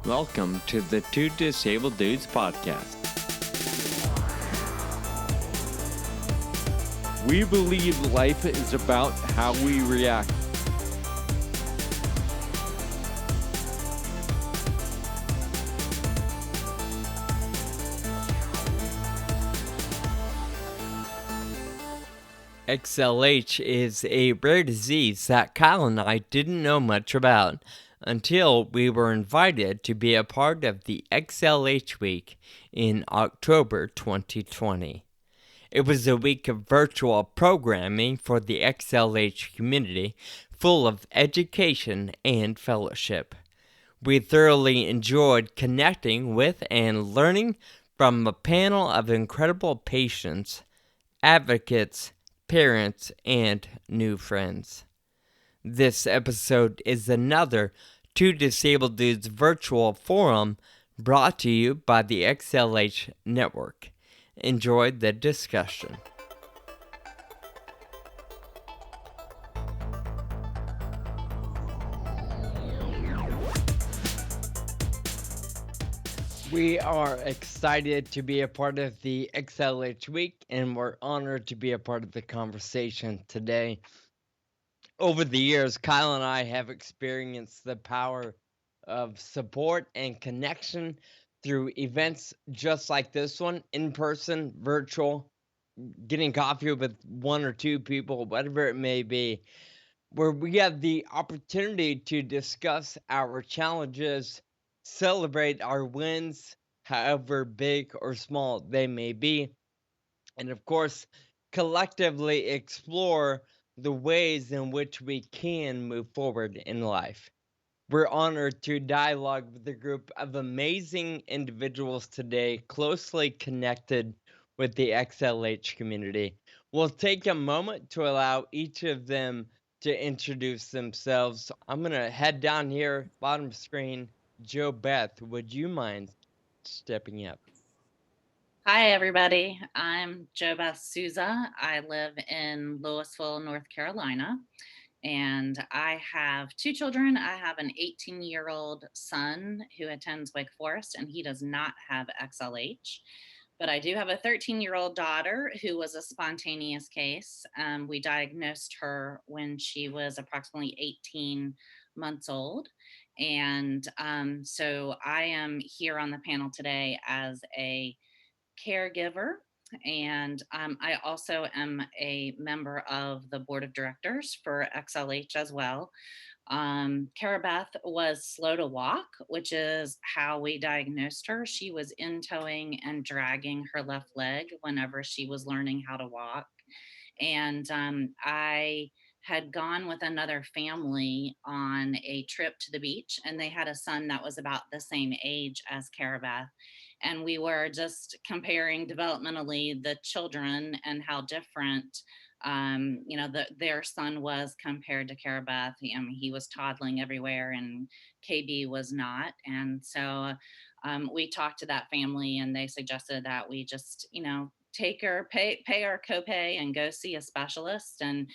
Welcome to the Two Disabled Dudes podcast. We believe life is about how we react. XLH is a rare disease that Kyle and I didn't know much about until we were invited to be a part of the XLH Week in October 2020. It was a week of virtual programming for the XLH community, full of education and fellowship. We thoroughly enjoyed connecting with and learning from a panel of incredible patients, advocates, parents, and new friends. This episode is another Two Disabled Dudes virtual forum brought to you by the XLH Network. Enjoy the discussion. We are excited to be a part of the XLH Week, and we're honored to be a part of the conversation today. Over the years, Kyle and I have experienced the power of support and connection through events just like this one, in person, virtual, getting coffee with one or two people, whatever it may be, where we have the opportunity to discuss our challenges, celebrate our wins, however big or small they may be, and of course, collectively explore the ways in which we can move forward in life. We're honored to dialogue with a group of amazing individuals today, closely connected with the XLH community. We'll take a moment to allow each of them to introduce themselves. I'm going to head down here, bottom screen. Joe Beth, would you mind stepping up? Hi, everybody. I'm Jo Beth Souza. I live in Louisville, North Carolina, and I have two children. I have an 18-year-old son who attends Wake Forest, and he does not have XLH. But I do have a 13-year-old daughter who was a spontaneous case. We diagnosed her when she was approximately 18 months old. And so I am here on the panel today as a caregiver. And I also am a member of the board of directors for XLH as well. Cara Beth was slow to walk, which is how we diagnosed her. She was in towing and dragging her left leg whenever she was learning how to walk. And I had gone with another family on a trip to the beach, and they had a son that was about the same age as Cara Beth. And we were just comparing developmentally the children and how different their son was compared to Cara Beth. He was toddling everywhere, and KB was not. And so we talked to that family, and they suggested that we just, take her, pay our copay, and go see a specialist and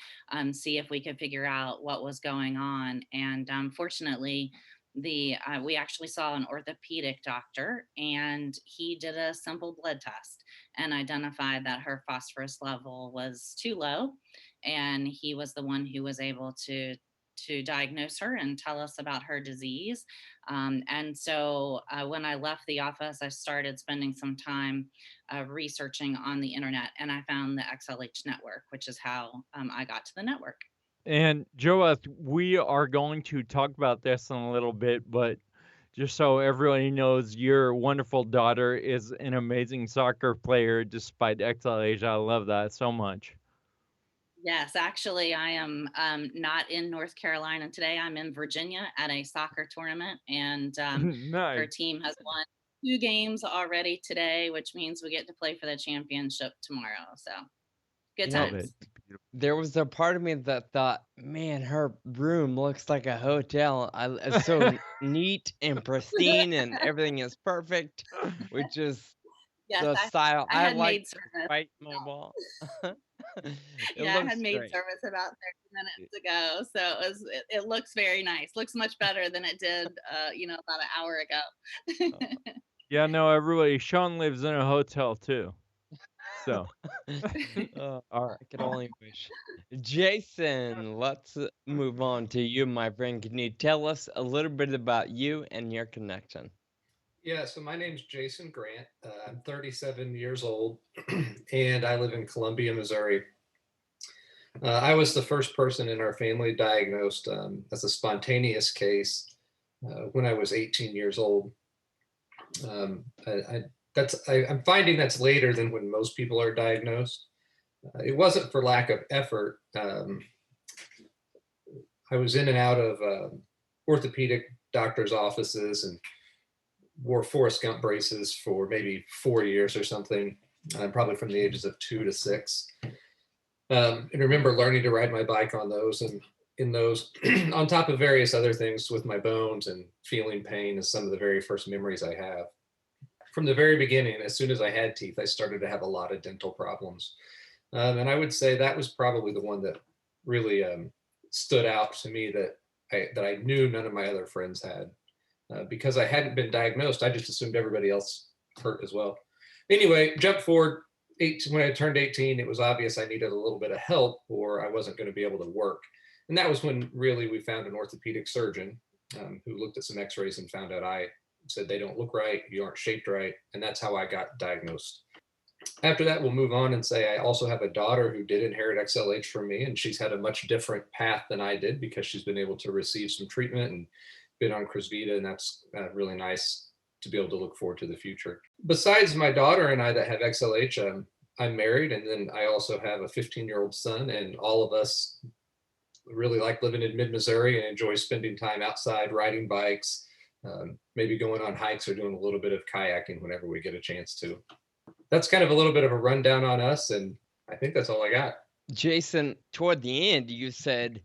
see if we could figure out what was going on. And fortunately, we actually saw an orthopedic doctor, and he did a simple blood test and identified that her phosphorus level was too low, and he was the one who was able to diagnose her and tell us about her disease. And so when I left the office, I started spending some time researching on the internet, and I found the XLH network, which is how I got to the network. And Joe, we are going to talk about this in a little bit, but just so everybody knows, your wonderful daughter is an amazing soccer player despite XLH. I love that so much. Yes, actually, I am not in North Carolina today. I'm in Virginia at a soccer tournament, and her Nice. team has won 2 games already today, which means we get to play for the championship tomorrow. So good Love it. times. There was a part of me that thought, man, her room looks like a hotel. It's so neat and pristine, and everything is perfect, which is Yes, the style I I had like maid to service. fight my wall. It Yeah, I had looks maid great. service about 30 minutes ago, so it looks very nice. Looks much better than it did, about an hour ago. Uh, yeah, no, everybody. Sean lives in a hotel too. So, all right. I could only wish. Jason, let's move on to you, my friend. Can you tell us a little bit about you and your connection? Yeah, so my name's Jason Grant. I'm 37 years old, and I live in Columbia, Missouri. I was the first person in our family diagnosed as a spontaneous case when I was 18 years old. Um, I'm finding that's later than when most people are diagnosed. It wasn't for lack of effort. I was in and out of orthopedic doctors' offices and wore Forrest Gump braces for maybe 4 years or something, probably from the ages of 2 to 6. And remember learning to ride my bike on those and in those, on top of various other things with my bones and feeling pain is some of the very first memories I have. From the very beginning, as soon as I had teeth, I started to have a lot of dental problems. And I would say that was probably the one that really stood out to me that I knew none of my other friends had. Because I hadn't been diagnosed, I just assumed everybody else hurt as well. Anyway, jump forward. When I turned 18, it was obvious I needed a little bit of help or I wasn't going to be able to work. And that was when really we found an orthopedic surgeon who looked at some x-rays and found out I said they don't look right, you aren't shaped right. And that's how I got diagnosed. After that, we'll move on and say I also have a daughter who did inherit XLH from me, and she's had a much different path than I did because she's been able to receive some treatment and been on Crysvita, and that's really nice to be able to look forward to the future. Besides my daughter and I that have XLH, I'm married, and then I also have a 15-year-old son, and all of us really like living in mid-Missouri and enjoy spending time outside riding bikes, maybe going on hikes or doing a little bit of kayaking whenever we get a chance to. That's kind of a little bit of a rundown on us, and I think that's all I got. Jason, toward the end, you said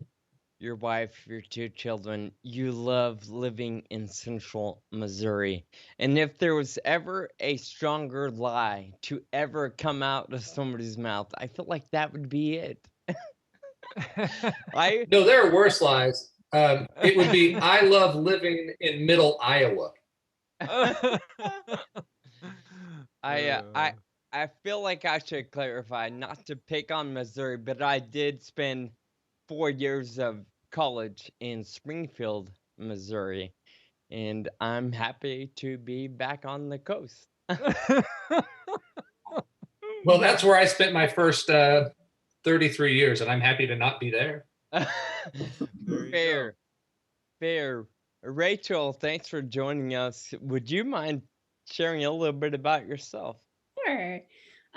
your wife, your 2 children, you love living in central Missouri. And if there was ever a stronger lie to ever come out of somebody's mouth, I feel like that would be it. I No, there are worse lies. It would be, I love living in middle Iowa. I feel like I should clarify, not to pick on Missouri, but I did spend 4 years of college in Springfield, Missouri, and I'm happy to be back on the coast. Well, that's where I spent my first 33 years, and I'm happy to not be there. Fair, fair. Rachel, thanks for joining us. Would you mind sharing a little bit about yourself? Sure.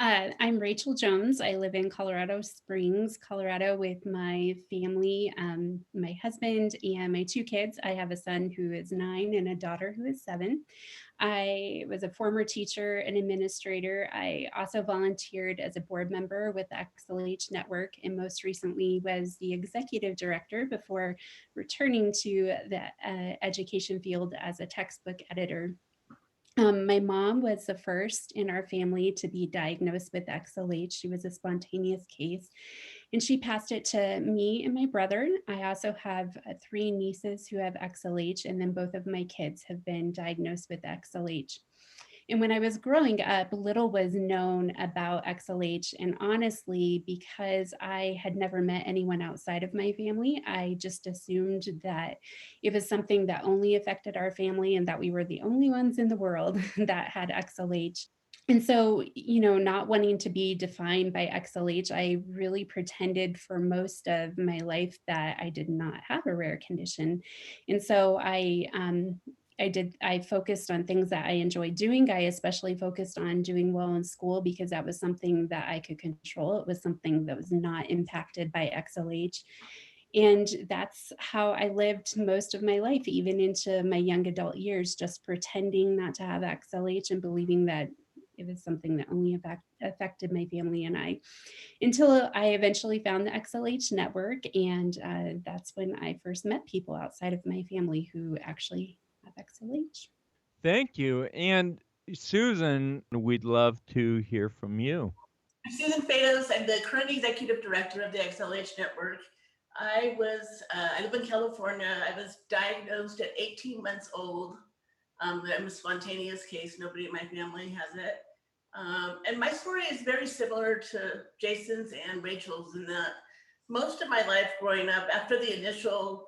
I'm Rachel Jones. I live in Colorado Springs, Colorado, with my family, my husband, and my 2 kids. I have a son who is 9 and a daughter who is 7. I was a former teacher and administrator. I also volunteered as a board member with the XLH Network, and most recently was the executive director before returning to the education field as a textbook editor. My mom was the first in our family to be diagnosed with XLH. She was a spontaneous case, and she passed it to me and my brother. I also have 3 nieces who have XLH, and then both of my kids have been diagnosed with XLH. And when I was growing up, little was known about XLH. And honestly, because I had never met anyone outside of my family, I just assumed that it was something that only affected our family and that we were the only ones in the world that had XLH. And so, not wanting to be defined by XLH, I really pretended for most of my life that I did not have a rare condition. And so I focused on things that I enjoyed doing. I especially focused on doing well in school because that was something that I could control. It was something that was not impacted by XLH. And that's how I lived most of my life, even into my young adult years, just pretending not to have XLH and believing that it was something that only affected my family and I, until I eventually found the XLH network. And that's when I first met people outside of my family who actually have XLH. Thank you. And Susan, we'd love to hear from you. I'm Susan Fados. I'm the current executive director of the XLH Network. I live in California. I was diagnosed at 18 months old. I'm a spontaneous case. Nobody in my family has it. And my story is very similar to Jason's and Rachel's in that most of my life growing up, after the initial,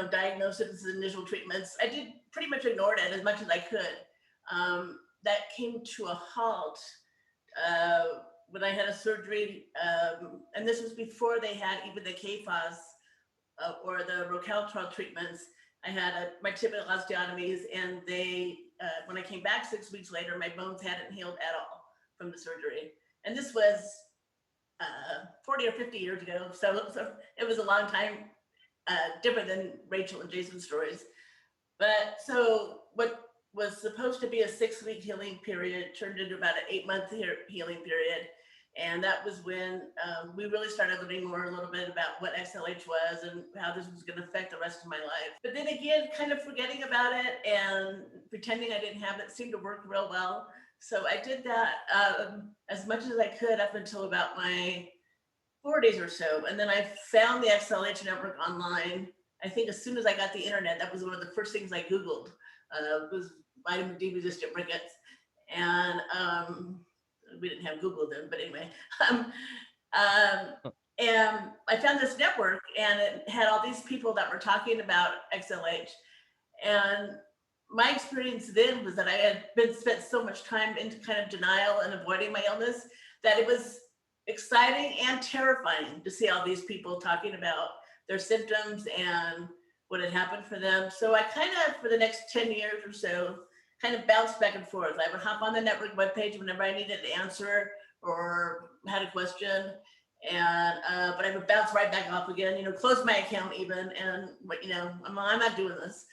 diagnosis, initial treatments, I did pretty much ignored it as much as I could. That came to a halt when I had a surgery, and this was before they had even the KFOS or the Rocaltrol treatments. I had my typical osteotomies, and when I came back 6 weeks later, my bones hadn't healed at all from the surgery. And this was 40 or 50 years ago, so it was a long time different than Rachel and Jason's stories. But so what was supposed to be a 6-week healing period turned into about an 8-month healing period. And that was when we really started learning more a little bit about what XLH was and how this was going to affect the rest of my life. But then again, kind of forgetting about it and pretending I didn't have it seemed to work real well. So I did that as much as I could up until about my 40s or so. And then I found the XLH network online. I think as soon as I got the internet, that was one of the first things I Googled was vitamin D resistant rickets. And we didn't have Google then, but anyway. And I found this network, and it had all these people that were talking about XLH. And my experience then was that I had spent so much time in kind of denial and avoiding my illness that it was exciting and terrifying to see all these people talking about their symptoms and what had happened for them. So I kind of, for the next 10 years or so, kind of bounced back and forth. I would hop on the network webpage whenever I needed an answer or had a question, and but I would bounce right back off again. Close my account even, and I'm not doing this.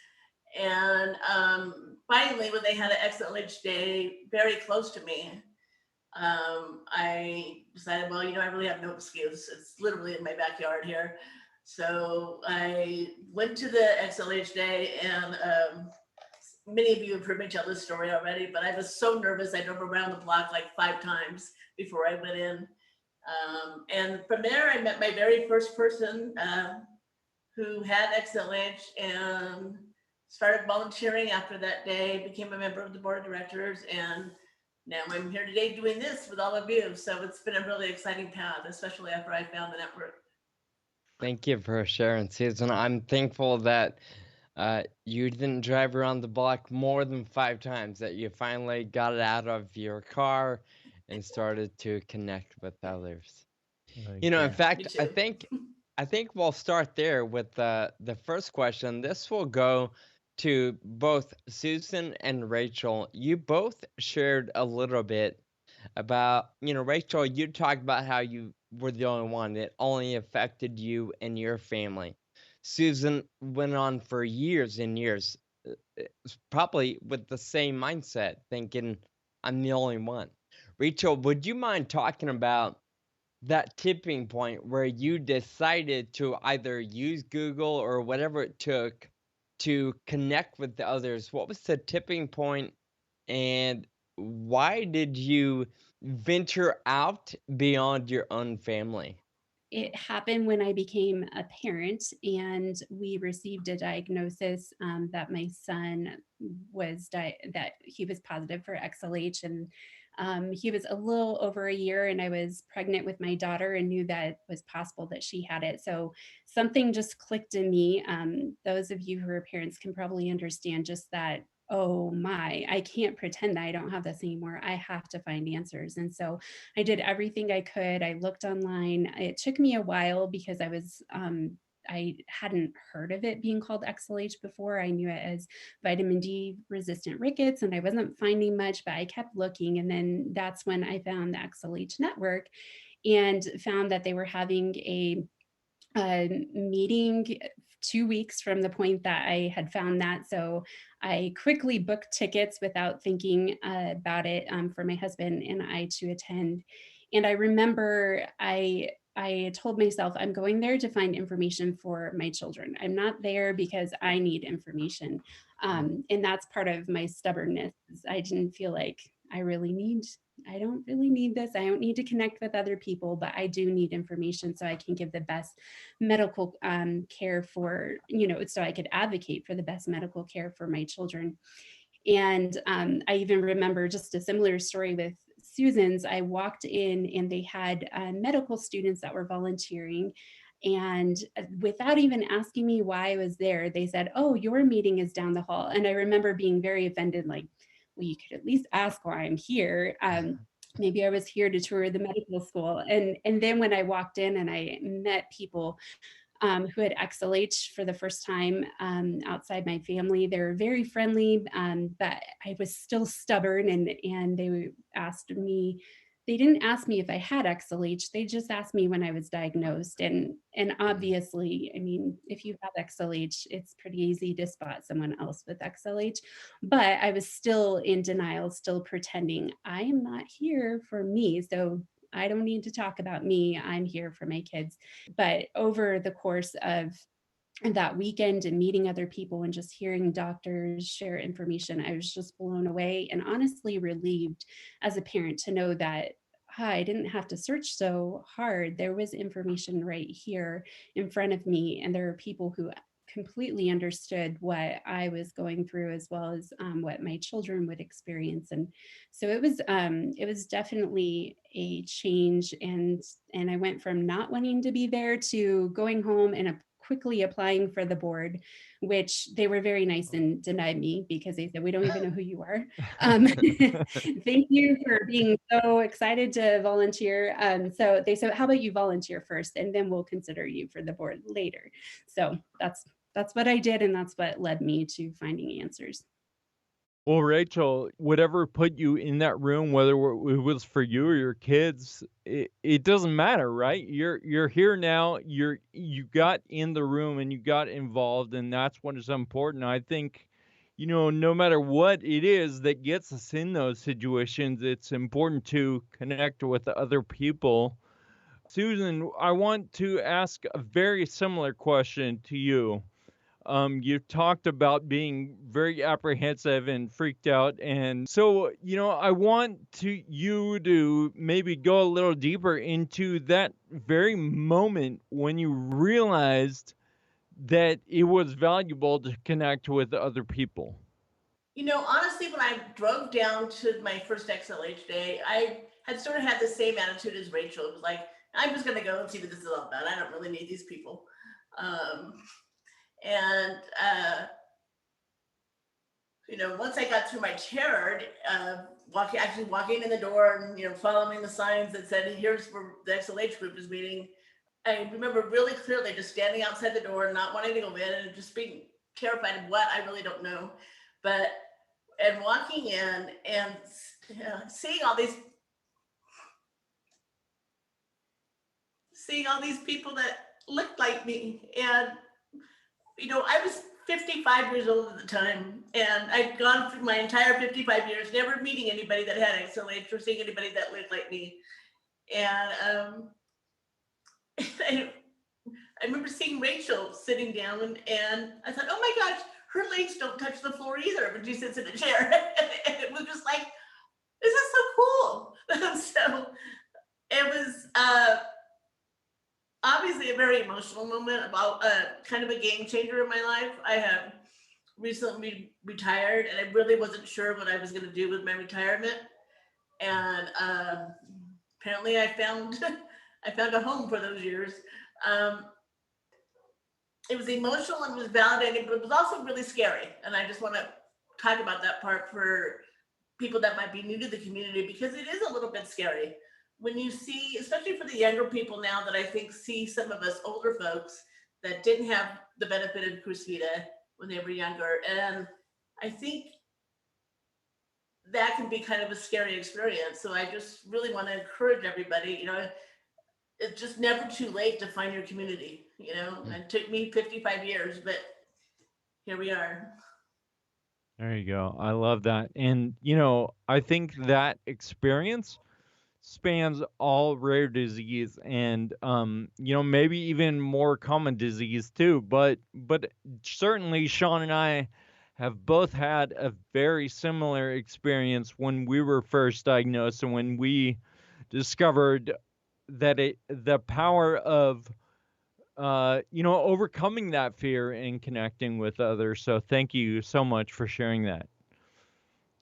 And finally, when they had an XLH day very close to me, I decided, well, I really have no excuse. It's literally in my backyard here. So I went to the XLH day, and many of you have heard me tell this story already, but I was so nervous. I drove around the block like 5 times before I went in. And from there, I met my very first person who had XLH and started volunteering after that day, became a member of the board of directors, and now I'm here today doing this with all of you. So it's been a really exciting path, especially after I found the network. Thank you for sharing, Susan. I'm thankful that you didn't drive around the block more than 5 times, that you finally got it out of your car and started to connect with others. In fact, I think we'll start there with the first question. This will go to both Susan and Rachel. You both shared a little bit about, Rachel, you talked about how you were the only one. It only affected you and your family. Susan went on for years and years, probably with the same mindset, thinking, I'm the only one. Rachel, would you mind talking about that tipping point where you decided to either use Google or whatever it took to connect with the others? What was the tipping point, and why did you venture out beyond your own family? It happened when I became a parent, and we received a diagnosis that my son that he was positive for XLH, and he was a little over a year, and I was pregnant with my daughter and knew that it was possible that she had it. So something just clicked in me. Those of you who are parents can probably understand just that. Oh my, I can't pretend that I don't have this anymore. I have to find answers. And so I did everything I could. I looked online. It took me a while because I hadn't heard of it being called XLH before. I knew it as vitamin D resistant rickets, and I wasn't finding much, but I kept looking. And then that's when I found the XLH network and found that they were having a meeting 2 weeks from the point that I had found that. So I quickly booked tickets without thinking about it for my husband and I to attend. And I remember I told myself, I'm going there to find information for my children. I'm not there because I need information. And that's part of my stubbornness. I didn't feel like I really need I don't really need this. I don't need to connect with other people, but I do need information so I can give the best medical care for, so I could advocate for the best medical care for my children. And I even remember just a similar story with Susan's. I walked in and they had medical students that were volunteering. And without even asking me why I was there, they said, "Oh, your meeting is down the hall." And I remember being very offended, like, well, you could at least ask why I'm here. Maybe I was here to tour the medical school. And then when I walked in and I met people who had XLH for the first time outside my family. They were very friendly, but I was still stubborn, and they asked me. They didn't ask me if I had XLH. They just asked me when I was diagnosed. And obviously, I mean, if you have XLH, it's pretty easy to spot someone else with XLH. But I was still in denial, still pretending I am not here for me. So I don't need to talk about me. I'm here for my kids. But over the course of that weekend and meeting other people and just hearing doctors share information, I was just blown away and honestly relieved as a parent to know that I didn't have to search so hard. There was information right here in front of me, and there are people who completely understood what I was going through as well as what my children would experience. And so it was definitely a change, and I went from not wanting to be there to going home and quickly applying for the board, which they were very nice and denied me because they said, "We don't even know who you are." Thank you for being so excited to volunteer. So they said, "How about you volunteer first, and then we'll consider you for the board later." So that's what I did, and that's what led me to finding answers. Well, Rachel, whatever put you in that room, whether it was for you or your kids, it doesn't matter, right? You're here now. You got in the room and you got involved, and that's what is important. I think, no matter what it is that gets us in those situations, it's important to connect with other people. Susan, I want to ask a very similar question to you. You talked about being very apprehensive and freaked out. And so, I want you to maybe go a little deeper into that very moment when you realized that it was valuable to connect with other people. Honestly, when I drove down to my first XLH day, I had sort of had the same attitude as Rachel. It was like, I'm just going to go and see what this is all about. I don't really need these people. And once I got through my terror, walking in the door and following the signs that said, "Here's where the XLH group is meeting," I remember really clearly just standing outside the door, not wanting to go in, and just being terrified of what I really don't know. And walking in and seeing all these people that looked like me. And I was 55 years old at the time, and I'd gone through my entire 55 years never meeting anybody that had XLH or seeing anybody that looked like me. And I remember seeing Rachel sitting down, and I thought, oh my gosh, her legs don't touch the floor either when she sits in a chair. And it was just like, this is so cool. So it was obviously a very emotional moment, about kind of a game changer in my life. I have recently retired, and I really wasn't sure what I was going to do with my retirement. And apparently I found a home for those years. It was emotional and it was validating, but it was also really scary. And I just want to talk about that part for people that might be new to the community, because it is a little bit scary when you see, especially for the younger people now that I think see some of us older folks that didn't have the benefit of Cruzvita when they were younger. And I think that can be kind of a scary experience. So I just really want to encourage everybody, it's just never too late to find your community. It took me 55 years, but here we are. There you go. I love that. And, I think that experience spans all rare disease and maybe even more common disease too, but certainly Sean and I have both had a very similar experience when we were first diagnosed and when we discovered that the power of overcoming that fear and connecting with others. So thank you so much for sharing that.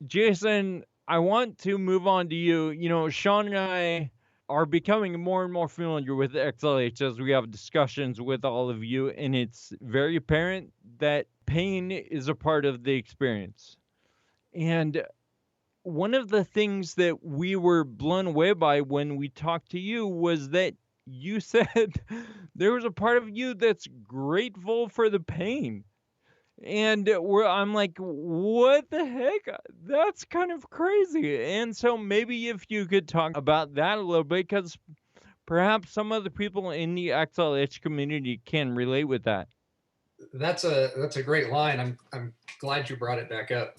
Jason, I want to move on to you. Sean and I are becoming more and more familiar with XLH as we have discussions with all of you, and it's very apparent that pain is a part of the experience. And one of the things that we were blown away by when we talked to you was that you said there was a part of you that's grateful for the pain. And I'm like, what the heck? That's kind of crazy. And so maybe if you could talk about that a little bit, because perhaps some of the people in the XLH community can relate with that. That's a great line. I'm glad you brought it back up,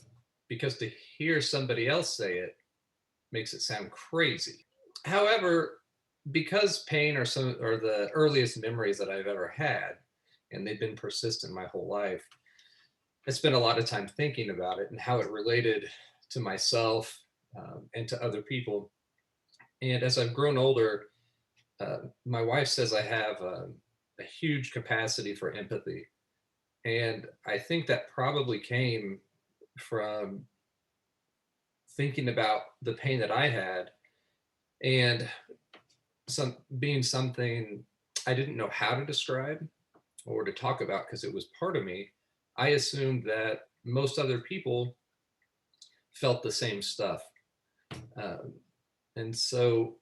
because to hear somebody else say it makes it sound crazy. However, because pain are the earliest memories that I've ever had, and they've been persistent my whole life, I spent a lot of time thinking about it and how it related to myself and to other people. And as I've grown older, my wife says I have a huge capacity for empathy. And I think that probably came from thinking about the pain that I had and being something I didn't know how to describe or to talk about because it was part of me. I assumed that most other people felt the same stuff. And so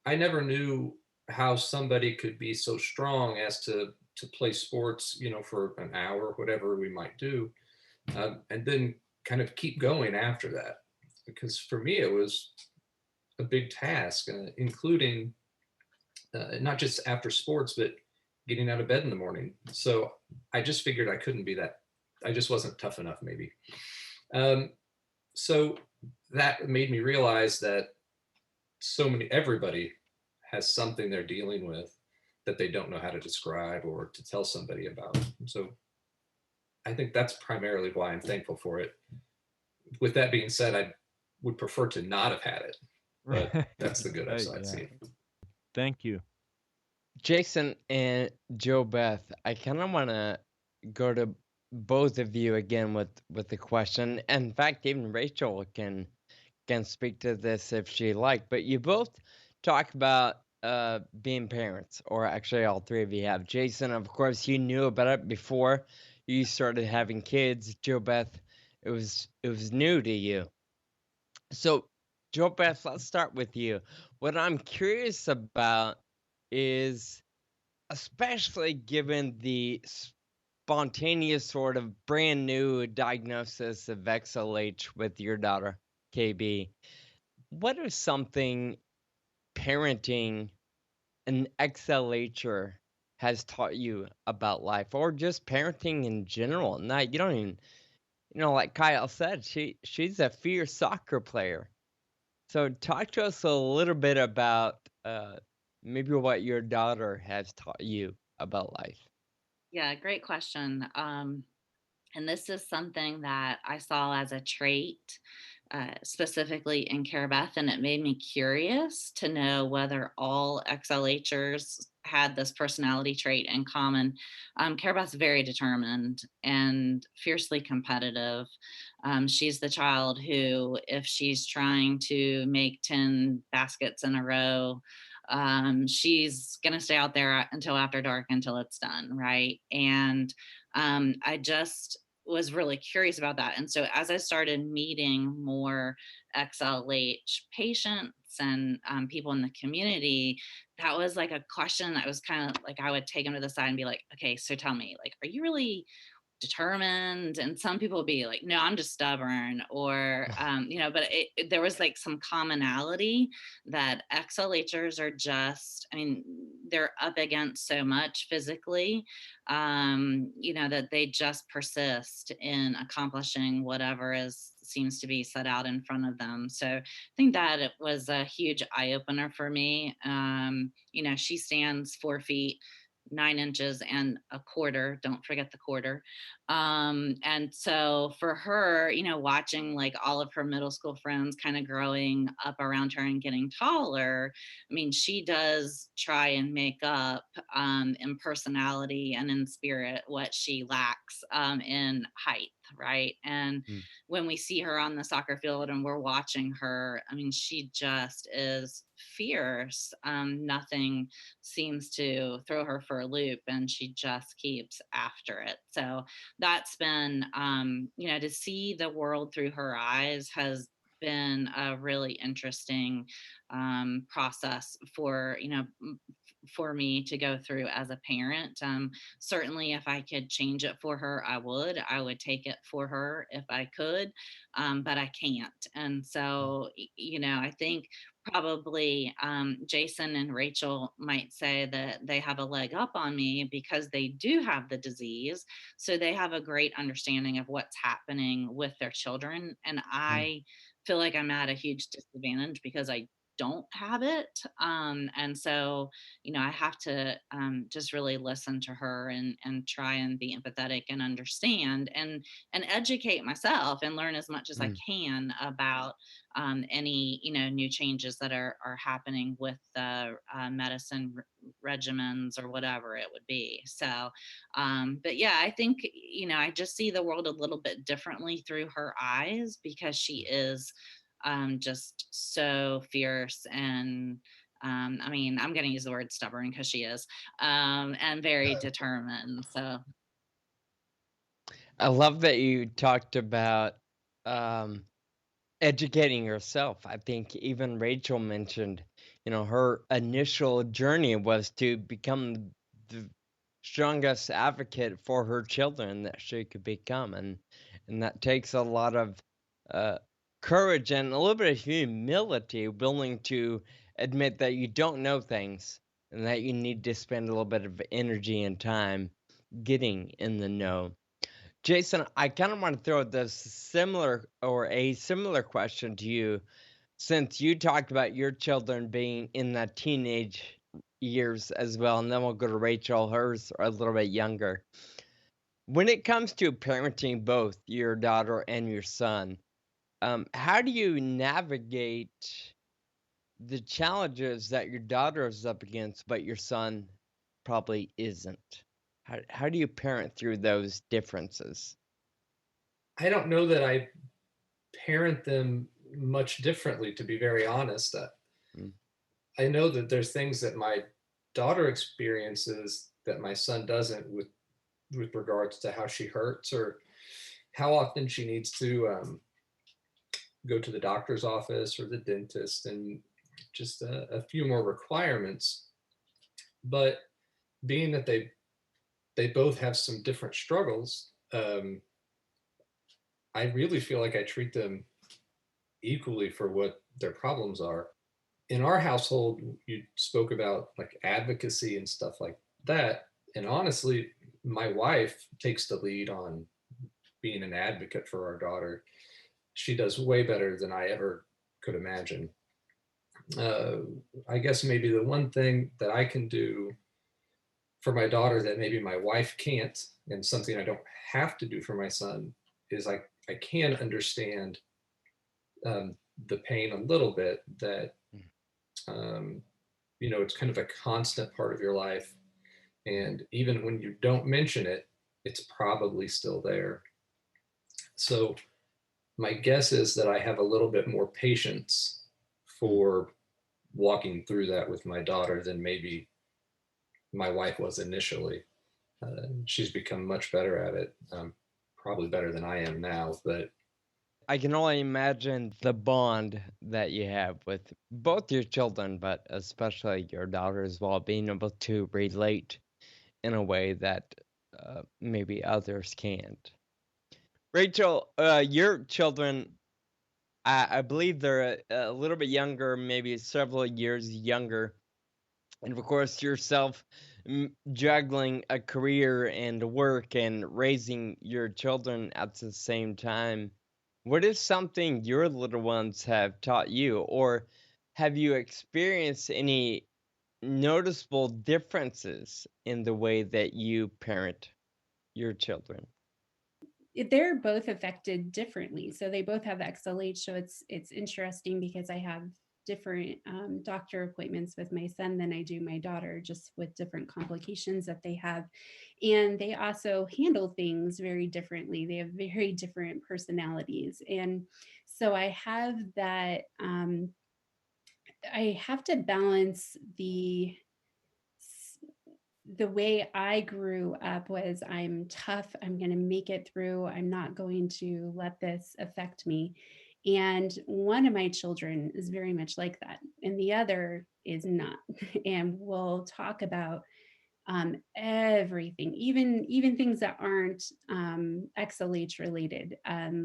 I never knew how somebody could be so strong as to play sports, for an hour, whatever we might do, and then kind of keep going after that. Because for me, it was a big task, including not just after sports, but getting out of bed in the morning. So I just figured I couldn't be that. I just wasn't tough enough, maybe. So that made me realize that everybody has something they're dealing with that they don't know how to describe or to tell somebody about. So I think that's primarily why I'm thankful for it. With that being said, I would prefer to not have had it, but that's the good side. Yeah. Thank you. Jason and Joe Beth, I kind of want to go to both of you again with the question. In fact, even Rachel can speak to this if she like. But you both talk about being parents, or actually all three of you have. Jason, of course, you knew about it before you started having kids. Joe Beth, it was new to you. So, Joe Beth, let's start with you. What I'm curious about is, especially given the spontaneous sort of brand new diagnosis of XLH with your daughter, KB, what is something parenting an XLHer has taught you about life, or just parenting in general? Not, you don't even, like Kyle said, she's a fierce soccer player. So talk to us a little bit about maybe what your daughter has taught you about life. Yeah, great question. And this is something that I saw as a trait, specifically in Carabeth, and it made me curious to know whether all XLHers had this personality trait in common. Carabeth's very determined and fiercely competitive. She's the child who, if she's trying to make 10 baskets in a row, she's going to stay out there until after dark until it's done, right? And I just was really curious about that. And so as I started meeting more XLH patients and people in the community, that was like a question that was kind of like, I would take them to the side and be like, okay, so tell me, like, are you really determined? And some people would be like, no, I'm just stubborn, or but there was like some commonality that XLHers are just, I mean, they're up against so much physically, that they just persist in accomplishing whatever seems to be set out in front of them. So I think that it was a huge eye opener for me. She stands 4 feet 9 inches and a quarter. Don't forget the quarter. And so for her, watching like all of her middle school friends kind of growing up around her and getting taller, I mean, she does try and make up in personality and in spirit what she lacks in height, right? And Mm. when we see her on the soccer field and we're watching her, I mean, she just is fierce. Nothing seems to throw her for a loop, and she just keeps after it. So that's been, to see the world through her eyes has been a really interesting process for me to go through as a parent. Certainly, if I could change it for her, I would. I would take it for her if I could, but I can't. And so, I think probably Jason and Rachel might say that they have a leg up on me because they do have the disease. So they have a great understanding of what's happening with their children. And Mm. I feel like I'm at a huge disadvantage because I don't have it. And so, I have to just really listen to her and try and be empathetic and understand and educate myself and learn as much as I Mm. can about any new changes that are happening with the medicine regimens or whatever it would be. So but yeah, I think I just see the world a little bit differently through her eyes because she is just so fierce and I mean, I'm going to use the word stubborn because she is, and very determined. So I love that you talked about um, educating yourself. I think even Rachel mentioned, her initial journey was to become the strongest advocate for her children that she could become, and that takes a lot of uh, courage and a little bit of humility, willing to admit that you don't know things and that you need to spend a little bit of energy and time getting in the know. Jason, I kind of want to throw this similar or a similar question to you since you talked about your children being in the teenage years as well, and then we'll go to Rachel. Hers are a little bit younger. When it comes to parenting both your daughter and your son, how do you navigate the challenges that your daughter is up against, but your son probably isn't? How do you parent through those differences? I don't know that I parent them much differently, to be very honest. Mm. I know that there's things that my daughter experiences that my son doesn't, with regards to how she hurts or how often she needs to go to the doctor's office or the dentist, and just a few more requirements. But being that they both have some different struggles, I really feel like I treat them equally for what their problems are. In our household, you spoke about like advocacy and stuff like that. And honestly, my wife takes the lead on being an advocate for our daughter. She does way better than I ever could imagine. Uh, I guess maybe the one thing that I can do for my daughter that maybe my wife can't, and something I don't have to do for my son, is I can understand um, the pain a little bit that um, it's kind of a constant part of your life, and even when you don't mention it, it's probably still there. So my guess is that I have a little bit more patience Mm. for walking through that with my daughter than maybe my wife was initially. She's become much better at it, probably better than I am now. But I can only imagine the bond that you have with both your children, but especially your daughter as well, being able to relate in a way that maybe others can't. Rachel, your children, I believe they're a little bit younger, maybe several years younger. And of course, yourself juggling a career and work and raising your children at the same time. What is something your little ones have taught you, or have you experienced any noticeable differences in the way that you parent your children? They're both affected differently. So they both have XLH. So it's interesting because I have different doctor appointments with my son than I do my daughter, just with different complications that they have. And they also handle things very differently. They have very different personalities. And so I have that, I have to balance the way I grew up was I'm tough, I'm going to make it through, I'm not going to let this affect me. And one of my children is very much like that, and the other is not. And we'll talk about everything, even things that aren't XLH related,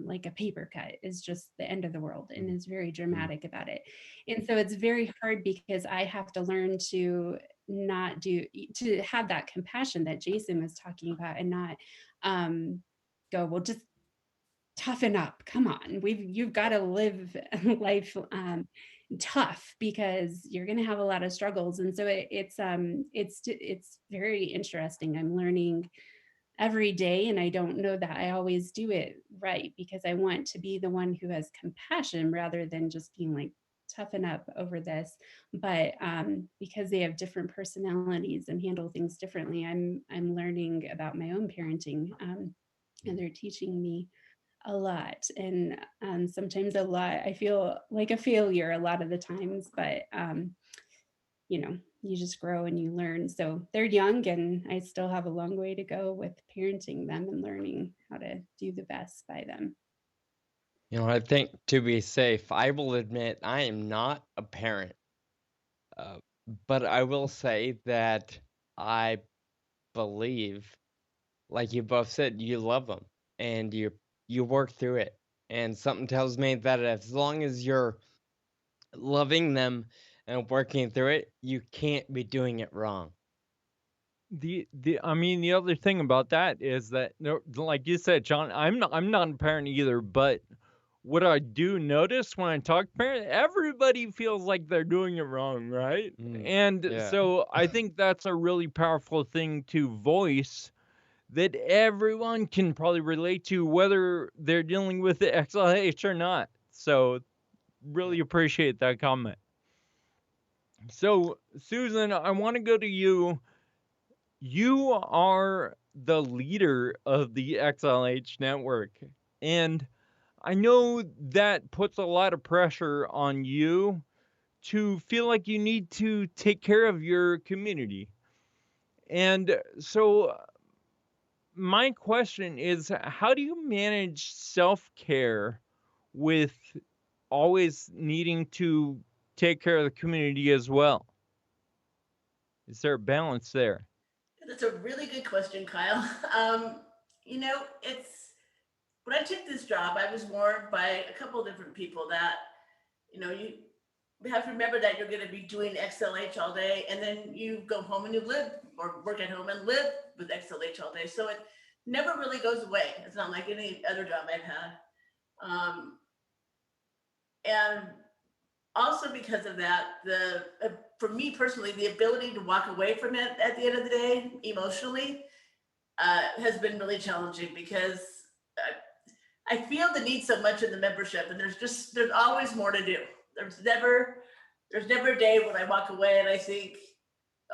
like a paper cut is just the end of the world and is very dramatic about it. And so it's very hard because I have to learn to not do to have that compassion that Jason was talking about, and not go, well, just toughen up, come on, you've got to live life tough, because you're going to have a lot of struggles. And so it's very interesting. I'm learning every day, and I don't know that I always do it right, because I want to be the one who has compassion rather than just being like, toughen up over this. But because they have different personalities and handle things differently, I'm learning about my own parenting, and they're teaching me a lot. And sometimes a lot, I feel like a failure a lot of the times, but you just grow and you learn. So they're young, and I still have a long way to go with parenting them and learning how to do the best by them. I think to be safe, I will admit I am not a parent, uh, but I will say that I believe, like you both said, you love them and you work through it. And something tells me that as long as you're loving them and working through it, you can't be doing it wrong. The other thing about that is that, like you said, John, I'm not a parent either, but what I do notice when I talk to parents, everybody feels like they're doing it wrong, right? And Yeah. so I think that's a really powerful thing to voice, that everyone can probably relate to, whether they're dealing with the XLH or not. So really appreciate that comment. So Susan, I want to go to you. You are the leader of the XLH network, and I know that puts a lot of pressure on you to feel like you need to take care of your community. And so my question is, how do you manage self-care with always needing to take care of the community as well? Is there a balance there? That's a really good question, Kyle. It's when I took this job, I was warned by a couple of different people that, you have to remember that you're going to be doing XLH all day, and then you go home and you live or work at home and live with XLH all day. So it never really goes away. It's not like any other job I've had. And also because of that, for me personally, the ability to walk away from it at the end of the day emotionally has been really challenging, because I feel the need so much in the membership, and there's always more to do. There's never a day when I walk away and I think,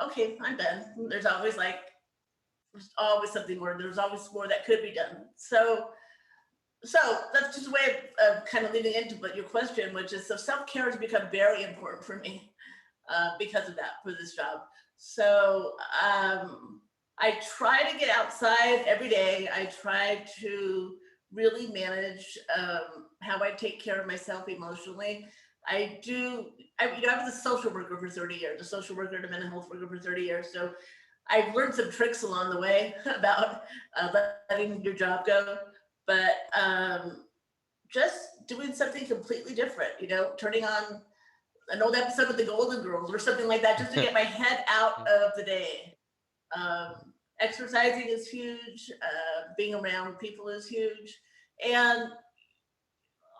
okay, I'm done. There's always something more. There's always more that could be done. So that's just a way of kind of leading into your question, which is, so self-care has become very important for me because of that, for this job. So I try to get outside every day. I try to really manage how I take care of myself emotionally. I was a social worker for 30 years, a social worker and a mental health worker for 30 years. So I've learned some tricks along the way about letting your job go, but just doing something completely different, turning on an old episode of the Golden Girls or something like that, just to get my head out of the day. Exercising is huge. Being around people is huge. And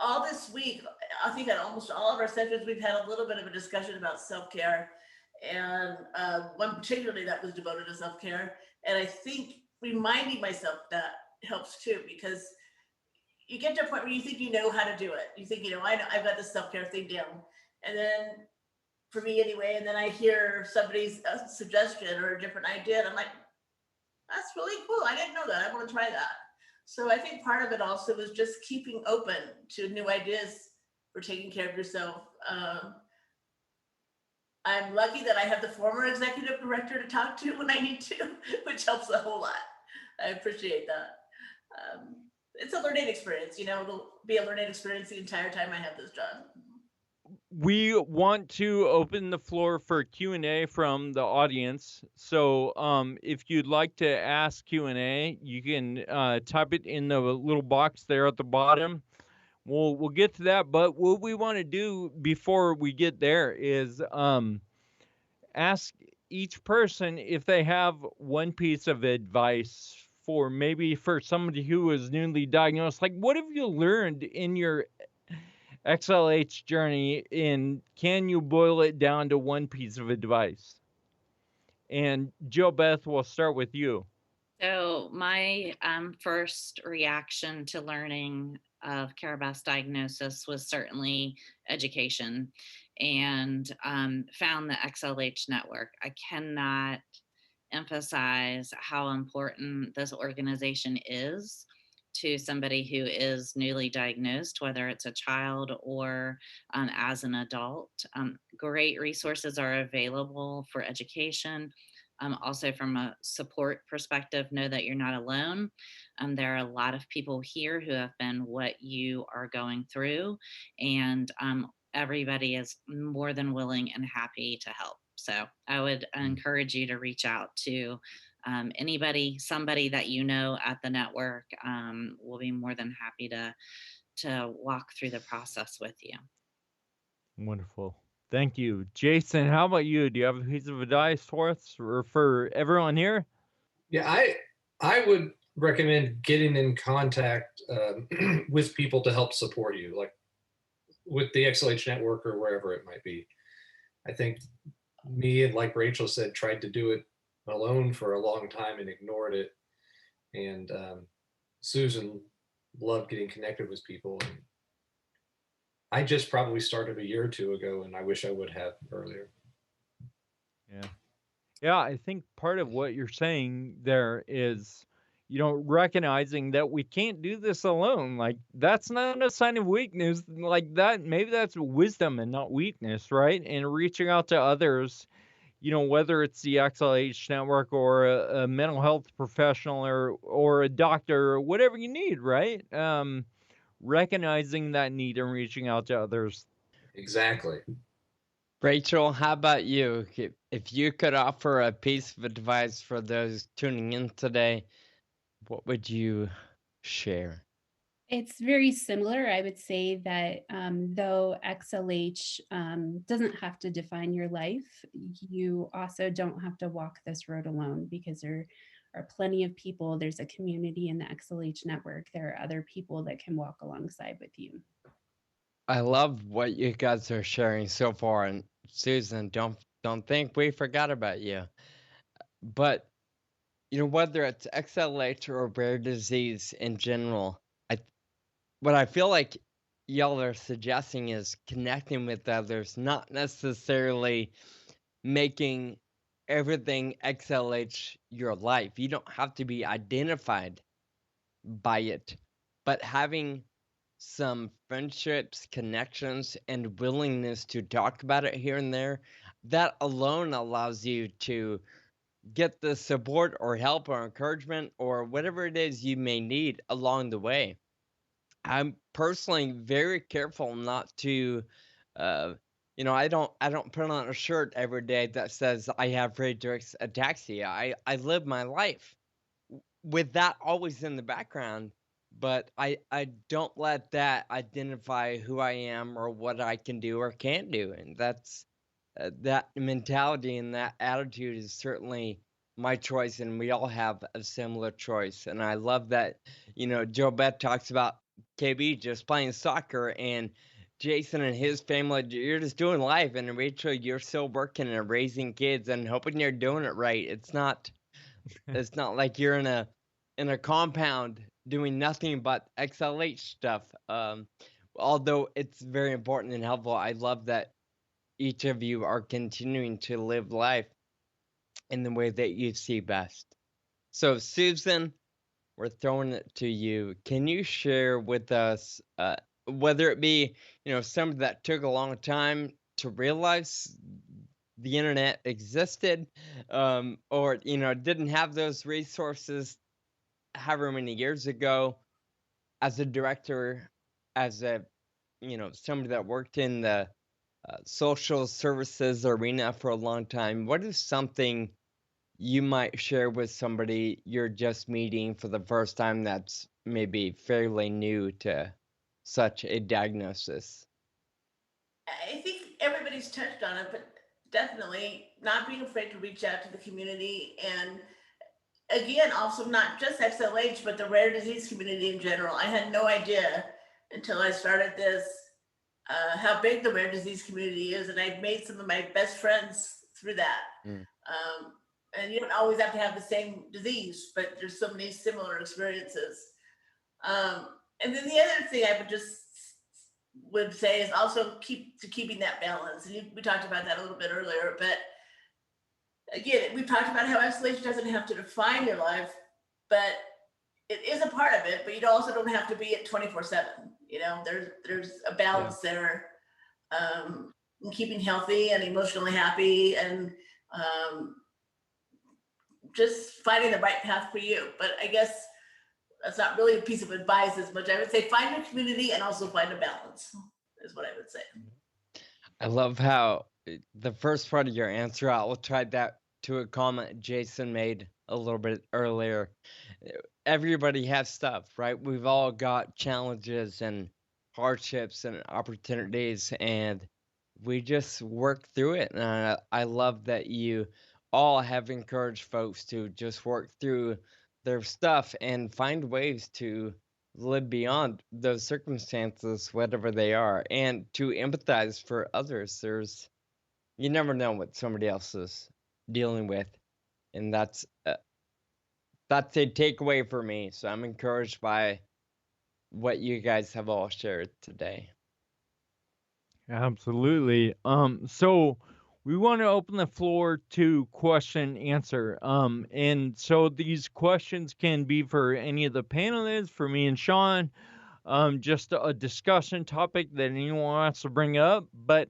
all this week, I think at almost all of our sessions, we've had a little bit of a discussion about self-care. and one particularly that was devoted to self-care. And I think reminding myself that helps too, because you get to a point where you think you know how to do it. You think, I know I've got this self-care thing down. And then for me anyway, and then I hear somebody's suggestion or a different idea, and I'm like, that's really cool. I didn't know that. I want to try that. So I think part of it also is just keeping open to new ideas for taking care of yourself. I'm lucky that I have the former executive director to talk to when I need to, which helps a whole lot. I appreciate that. It's a learning experience, it'll be a learning experience the entire time I have this job. We want to open the floor for Q&A from the audience. So if you'd like to ask Q&A, you can type it in the little box there at the bottom. We'll get to that, but what we want to do before we get there is ask each person if they have one piece of advice for somebody who is newly diagnosed. Like, what have you learned in your XLH journey, and can you boil it down to one piece of advice? And Jill Beth, we'll start with you. So my first reaction to learning of Carabas diagnosis was certainly education, and found the XLH network. I cannot emphasize how important this organization is to somebody who is newly diagnosed, whether it's a child or as an adult. Great resources are available for education. Also, from a support perspective, know that you're not alone. There are a lot of people here who have been what you are going through, and everybody is more than willing and happy to help. So I would encourage you to reach out to somebody that you know at the network. Will be more than happy to walk through the process with you. Wonderful. Thank you. Jason, how about you? Do you have a piece of advice for us or for everyone here? Yeah, I would recommend getting in contact with people to help support you, like with the XLH network or wherever it might be. I think me, and like Rachel said, tried to do it alone for a long time and ignored it. And Susan loved getting connected with people. And I just probably started a year or two ago, and I wish I would have earlier. Yeah, I think part of what you're saying there is, recognizing that we can't do this alone. Like, that's not a sign of weakness. Like, that, maybe that's wisdom and not weakness, right? And reaching out to others, whether it's the XLH network or a mental health professional or a doctor or whatever you need, right? Recognizing that need and reaching out to others. Exactly. Rachel, how about you? If you could offer a piece of advice for those tuning in today, what would you share? It's very similar. I would say that though XLH doesn't have to define your life, you also don't have to walk this road alone, because there are plenty of people. There's a community in the XLH network. There are other people that can walk alongside with you. I love what you guys are sharing so far, and Susan, don't think we forgot about you. But whether it's XLH or rare disease in general, what I feel like y'all are suggesting is connecting with others, not necessarily making everything XLH your life. You don't have to be identified by it, but having some friendships, connections, and willingness to talk about it here and there, that alone allows you to get the support or help or encouragement or whatever it is you may need along the way. I'm personally very careful not to, I don't put on a shirt every day that says I have Friedreich's ataxia. I live my life with that always in the background, but I don't let that identify who I am or what I can do or can't do, and that's that mentality and that attitude is certainly my choice, and we all have a similar choice. And I love that, Joe Beth talks about KB just playing soccer and Jason and his family, you're just doing life, and Rachel, you're still working and raising kids and hoping you're doing it right. It's not like you're in a compound doing nothing but XLH stuff. Although it's very important and helpful, I love that each of you are continuing to live life in the way that you see best. So, Susan, we're throwing it to you. Can you share with us, whether it be, something that took a long time to realize the internet existed, or, didn't have those resources however many years ago, as a director, as a, somebody that worked in the social services arena for a long time, what is something you might share with somebody you're just meeting for the first time that's maybe fairly new to such a diagnosis? I think everybody's touched on it, but definitely not being afraid to reach out to the community. And again, also not just XLH, but the rare disease community in general. I had no idea until I started this how big the rare disease community is. And I've made some of my best friends through that. And you don't always have to have the same disease, but there's so many similar experiences. And then the other thing I would say is also keeping that balance. And we talked about that a little bit earlier, but again, we talked about how isolation doesn't have to define your life, but it is a part of it, but you also don't have to be at 24/7. There's a balance there, in keeping healthy and emotionally happy, and just finding the right path for you. But I guess that's not really a piece of advice as much. I would say find your community and also find a balance is what I would say. I love how the first part of your answer, I'll try that to a comment Jason made a little bit earlier. Everybody has stuff, right? We've all got challenges and hardships and opportunities, and we just work through it. And I love that you all have encouraged folks to just work through their stuff and find ways to live beyond those circumstances, whatever they are, and to empathize for others. You never know what somebody else is dealing with, and that's a takeaway for me. So I'm encouraged by what you guys have all shared today. Absolutely. So we want to open the floor to question and answer. And so these questions can be for any of the panelists, for me and Sean, just a discussion topic that anyone wants to bring up. But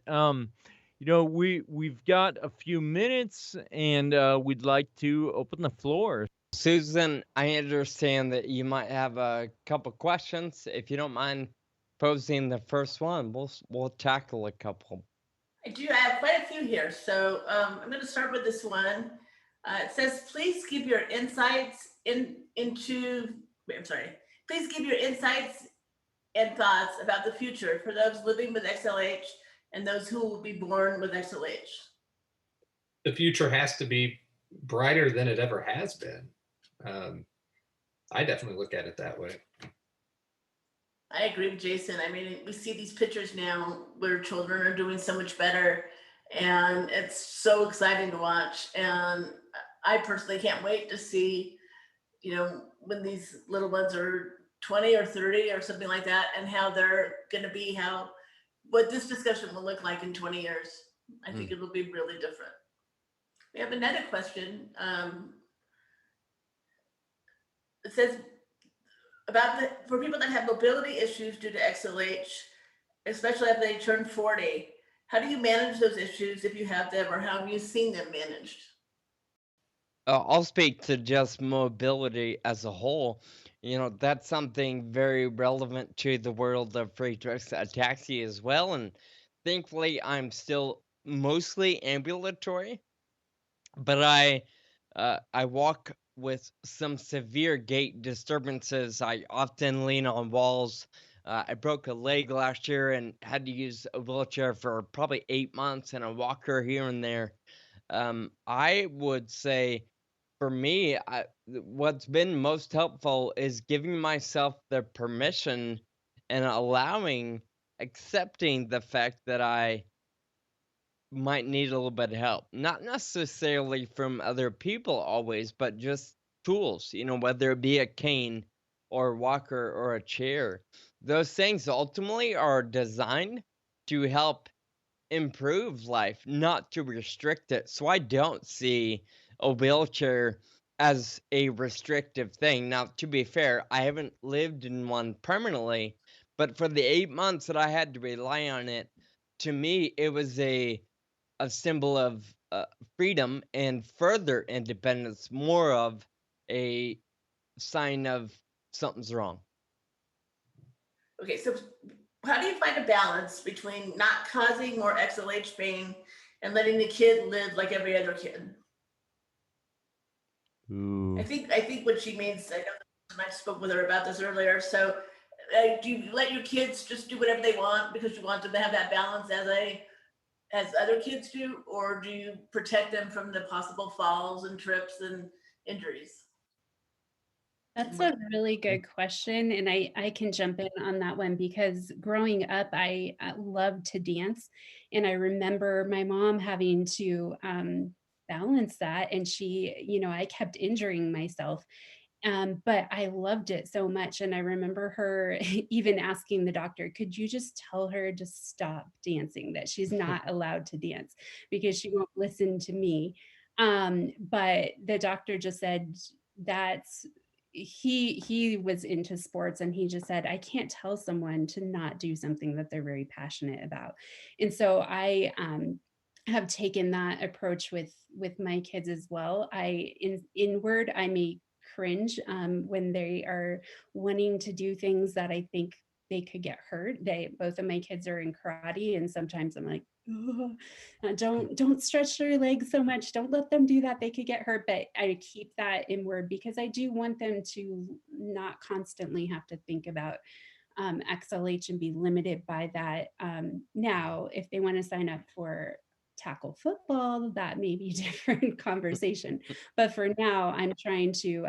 we've got a few minutes, and we'd like to open the floor. Susan, I understand that you might have a couple questions. If you don't mind posing the first one, we'll tackle a couple. I do. I have quite a few here. So I'm going to start with this one. It says, please give your insights Please give your insights and thoughts about the future for those living with XLH and those who will be born with XLH. The future has to be brighter than it ever has been. I definitely look at it that way. I agree with Jason. I mean, we see these pictures now where children are doing so much better, and it's so exciting to watch. And I personally can't wait to see, when these little ones are 20 or 30 or something like that, and how they're going to be, what this discussion will look like in 20 years. I think it will be really different. We have another question. It says, for people that have mobility issues due to XLH, especially after they turn 40, how do you manage those issues if you have them, or how have you seen them managed? I'll speak to just mobility as a whole. That's something very relevant to the world of Friedreich's ataxia as well. And thankfully, I'm still mostly ambulatory, but I walk with some severe gait disturbances. I often lean on walls. I broke a leg last year and had to use a wheelchair for probably 8 months and a walker here and there. I would say for me, what's been most helpful is giving myself the permission and allowing accepting the fact that I might need a little bit of help. Not necessarily from other people always, but just tools, whether it be a cane or a walker or a chair. Those things ultimately are designed to help improve life, not to restrict it. So I don't see a wheelchair as a restrictive thing. Now, to be fair, I haven't lived in one permanently, but for the 8 months that I had to rely on it, to me, it was a symbol of freedom and further independence, more of a sign of something's wrong. Okay, so how do you find a balance between not causing more XLH pain and letting the kid live like every other kid? Ooh. I think what she means, I spoke with her about this earlier. So do you let your kids just do whatever they want because you want them to have that balance as other kids do, or do you protect them from the possible falls and trips and injuries? That's a really good question. And I can jump in on that one because growing up, I loved to dance. And I remember my mom having to balance that. And I kept injuring myself. But I loved it so much. And I remember her even asking the doctor, could you just tell her to stop dancing, that she's not allowed to dance because she won't listen to me. But the doctor just said that's he was into sports, and he just said, I can't tell someone to not do something that they're very passionate about. And so I have taken that approach with my kids as well. Inward, I may cringe when they are wanting to do things that I think they could get hurt. Both of my kids are in karate, and sometimes I'm like, don't stretch their legs so much. Don't let them do that. They could get hurt. But I keep that inward because I do want them to not constantly have to think about XLH and be limited by that. Now, if they want to sign up for tackle football, that may be a different conversation. But for now, I'm trying to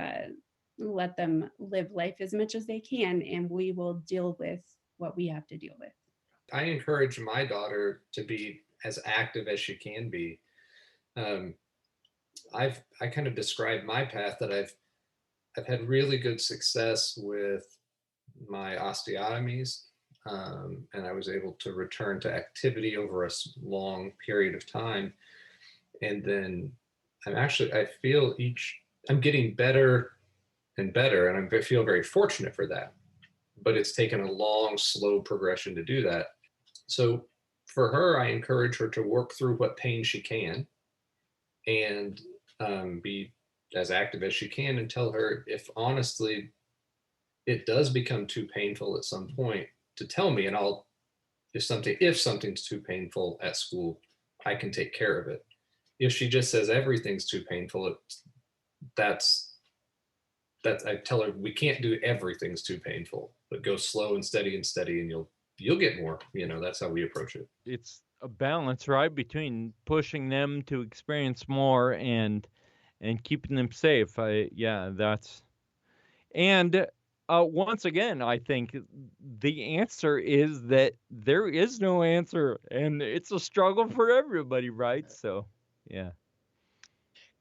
let them live life as much as they can, and we will deal with what we have to deal with. I encourage my daughter to be as active as she can be. I kind of described my path that I've had really good success with my osteotomies, and I was able to return to activity over a long period of time. And then I feel I'm getting better and better, and I feel very fortunate for that. But it's taken a long, slow progression to do that. So for her, I encourage her to work through what pain she can and be as active as she can, and tell her if honestly it does become too painful at some point to tell me, and if something's too painful at school, I can take care of it. If she just says everything's too painful, that's I tell her we can't do everything's too painful, but go slow and steady, and you'll get more. That's how we approach it. It's a balance, right, between pushing them to experience more and keeping them safe. And once again, I think the answer is that there is no answer, and it's a struggle for everybody, right? So, yeah.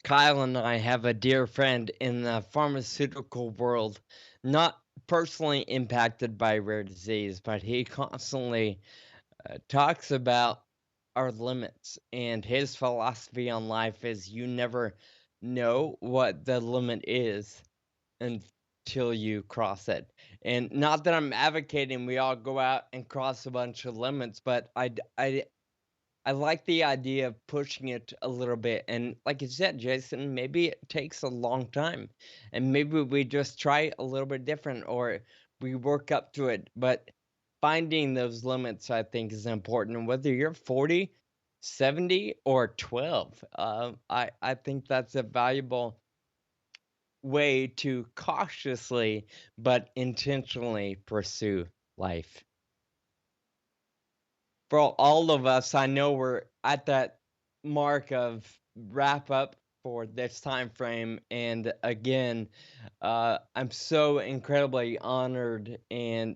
Kyle and I have a dear friend in the pharmaceutical world, not personally impacted by rare disease, but he constantly talks about our limits. And his philosophy on life is you never know what the limit is until you cross it. And not that I'm advocating we all go out and cross a bunch of limits, but I like the idea of pushing it a little bit. And like you said, Jason, maybe it takes a long time. And maybe we just try a little bit different, or we work up to it. But finding those limits, I think, is important. And whether you're 40, 70, or 12, I think that's a valuable way to cautiously but intentionally pursue life. For all of us, I know we're at that mark of wrap up for this time frame. And again, I'm so incredibly honored and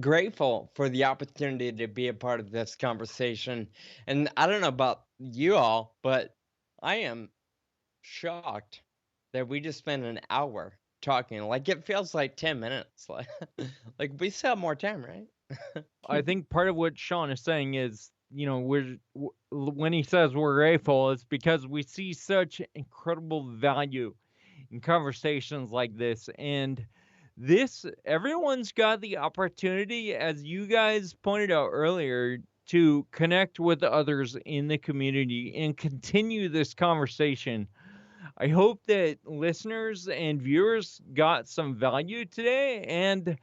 grateful for the opportunity to be a part of this conversation. And I don't know about you all, but I am shocked that we just spent an hour talking. Like it feels like 10 minutes. Like we still have more time, right? I think part of what Sean is saying is, when he says we're grateful, it's because we see such incredible value in conversations like this. And everyone's got the opportunity, as you guys pointed out earlier, to connect with others in the community and continue this conversation. I hope that listeners and viewers got some value today and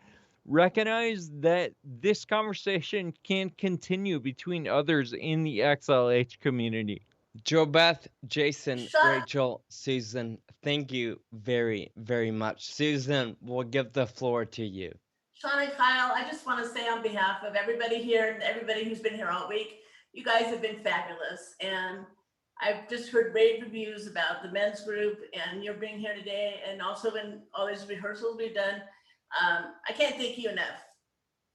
recognize that this conversation can continue between others in the XLH community. JoBeth, Jason, Shut- Rachel, Susan, thank you very, very much. Susan, we'll give the floor to you. Sean and Kyle, I just want to say on behalf of everybody here and everybody who's been here all week, you guys have been fabulous. And I've just heard rave reviews about the men's group and your being here today, and also in all these rehearsals we've done. I can't thank you enough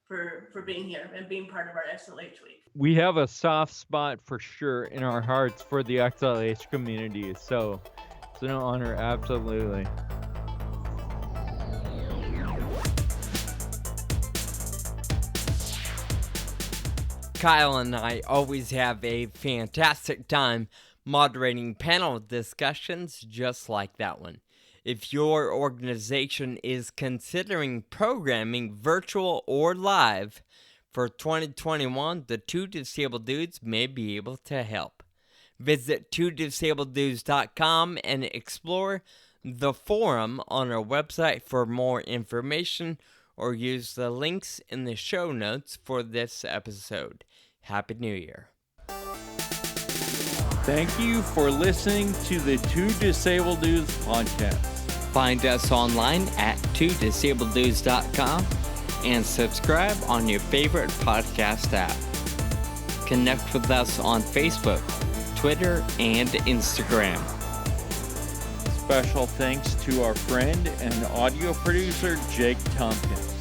for being here and being part of our XLH week. We have a soft spot for sure in our hearts for the XLH community. So it's an honor, absolutely. Kyle and I always have a fantastic time moderating panel discussions just like that one. If your organization is considering programming virtual or live for 2021, the Two Disabled Dudes may be able to help. Visit twodisableddudes.com and explore the forum on our website for more information, or use the links in the show notes for this episode. Happy New Year. Thank you for listening to the Two Disabled Dudes podcast. Find us online at twodisableddudes.com and subscribe on your favorite podcast app. Connect with us on Facebook, Twitter, and Instagram. Special thanks to our friend and audio producer, Jake Tompkins.